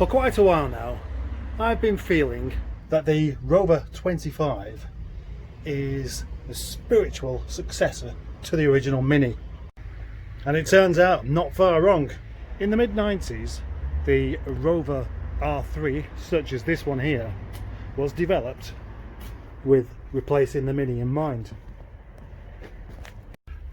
For quite a while now, I've been feeling that the Rover 25 is the spiritual successor to the original Mini. And it turns out I'm not far wrong. In the mid-90s, the Rover R3, such as this one here, was developed with replacing the Mini in mind.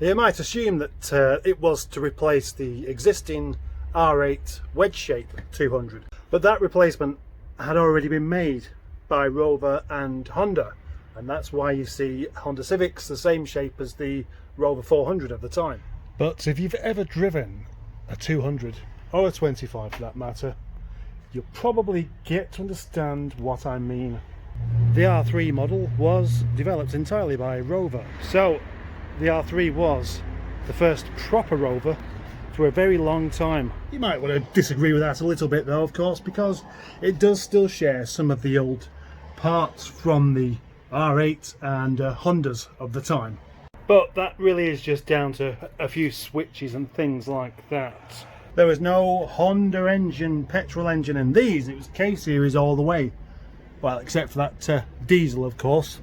You might assume that it was to replace the existing R8 wedge shape 200, but that replacement had already been made by Rover and Honda, and that's why you see Honda Civics the same shape as the Rover 400 of the time. But if you've ever driven a 200 or a 25 for that matter, you'll probably get to understand what I mean. The R3 model was developed entirely by Rover, so the R3 was the first proper Rover for a very long time. You might want to disagree with that a little bit though, of course, because it does still share some of the old parts from the R8 and Hondas of the time. But that really is just down to a few switches and things like that. There was no Honda engine, petrol engine in these, it was K-Series all the way. Well, except for that diesel, of course,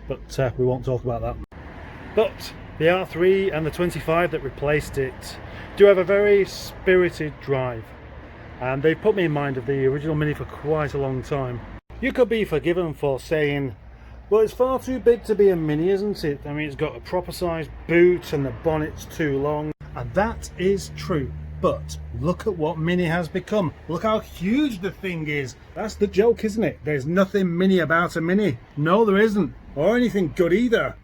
but we won't talk about that. But the R3 and the 25 that replaced it do have a very spirited drive, and they've put me in mind of the original Mini for quite a long time. You could be forgiven for saying, well, it's far too big to be a Mini, isn't it? I mean, it's got a proper sized boot and the bonnet's too long, and that is true. But look at what Mini has become. Look how huge the thing is. That's the joke, isn't it? There's nothing Mini about a Mini. No, there isn't. Or anything good either.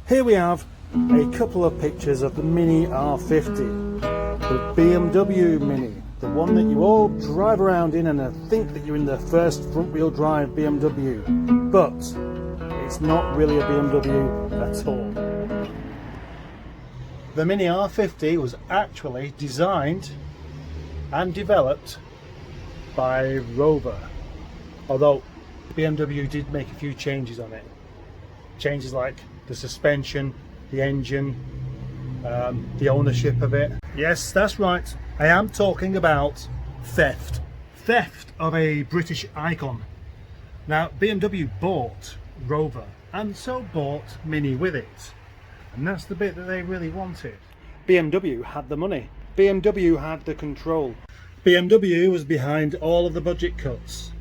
Here we have a couple of pictures of the Mini R50. The BMW Mini. The one that you all drive around in and think that you're in the first front-wheel drive BMW. But it's not really a BMW at all. The Mini R50 was actually designed and developed by Rover, although BMW did make a few changes on it. Changes like the suspension, the engine, the ownership of it. Yes, that's right, I am talking about theft. Theft of a British icon. Now, BMW bought Rover and so bought Mini with it. And that's the bit that they really wanted. BMW had the money. BMW had the control. BMW was behind all of the budget cuts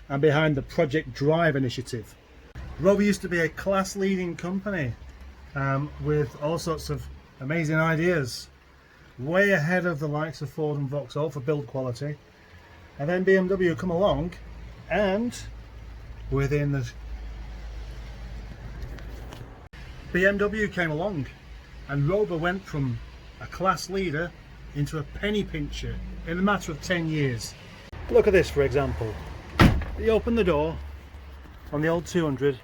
and behind the Project Drive initiative. Rover used to be a class-leading company with all sorts of amazing ideas, way ahead of the likes of Ford and Vauxhall for build quality. And then BMW come along, and within the BMW came along, and Rover went from a class leader into a penny pincher in a matter of 10 years. Look at this, for example. You open the door on the old 200,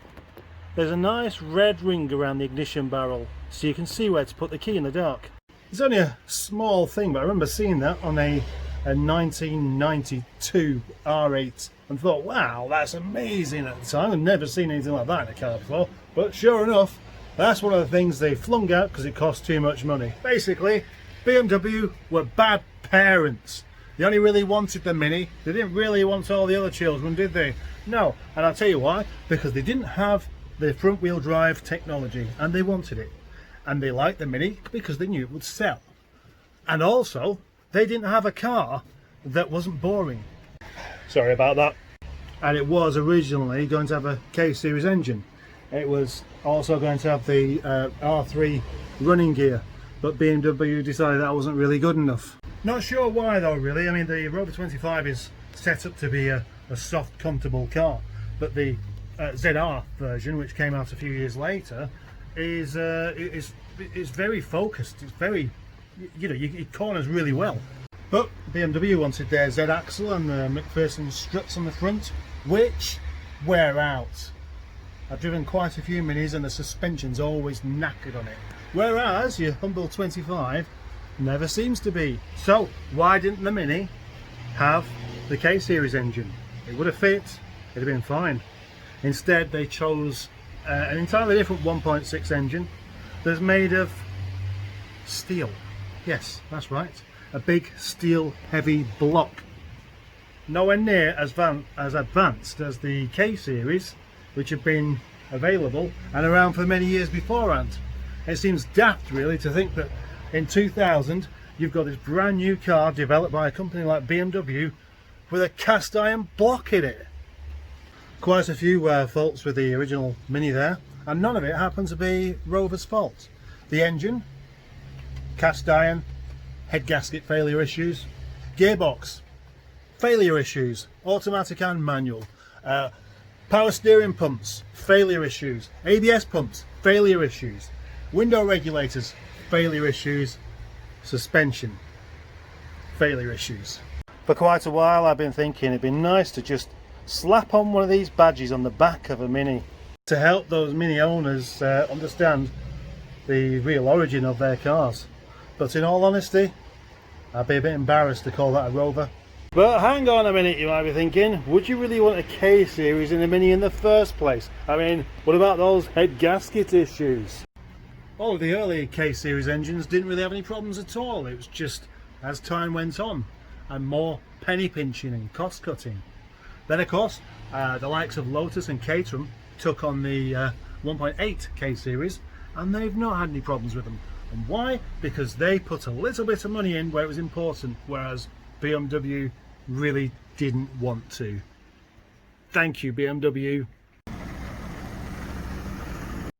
there's a nice red ring around the ignition barrel so you can see where to put the key in the dark. It's only a small thing, but I remember seeing that on a 1992 R8 and thought, wow, that's amazing at the time. I've never seen anything like that in a car before, but sure enough, that's one of the things they flung out because it cost too much money. Basically, BMW were bad parents. They only really wanted the Mini. They didn't really want all the other children, did they? No. And I'll tell you why. Because they didn't have the front-wheel drive technology, and they wanted it. And they liked the Mini because they knew it would sell. And also, they didn't have a car that wasn't boring. Sorry about that. And it was originally going to have a K-Series engine. It was also going to have the R3 running gear, but BMW decided that wasn't really good enough. Not sure why though, really. I mean, the Rover 25 is set up to be a soft, comfortable car, but the ZR version, which came out a few years later, is very focused. It's very, you know, it corners really well. But BMW wanted their Z-axle and the McPherson struts on the front, which wear out. I've driven quite a few Minis and the suspension's always knackered on it. Whereas your humble 25 never seems to be. So why didn't the Mini have the K-Series engine? It would have fit, it'd have been fine. Instead they chose an entirely different 1.6 engine that's made of steel. Yes, that's right. A big steel heavy block. nowhere near as advanced as the K series, which have been available and around for many years beforehand. It seems daft really to think that in 2000 you've got this brand new car developed by a company like BMW with a cast iron block in it. Quite a few faults with the original Mini there, and none of it happens to be Rover's fault. The engine, cast iron, head gasket failure issues, gearbox failure issues, automatic and manual, power steering pumps failure issues, ABS pumps failure issues, window regulators failure issues, suspension failure issues. For quite a while I've been thinking it'd be nice to just slap on one of these badges on the back of a Mini to help those Mini owners understand the real origin of their cars. But in all honesty, I'd be a bit embarrassed to call that a Rover. But hang on a minute, you might be thinking, would you really want a K series in a Mini in the first place? I mean, what about those head gasket issues? All of the early K series engines didn't really have any problems at all. It was just as time went on and more penny pinching and cost cutting. Then of course the likes of Lotus and Caterham took on the 1.8 K series, and they've not had any problems with them. And why? Because they put a little bit of money in where it was important, whereas BMW really didn't want to. Thank you, BMW.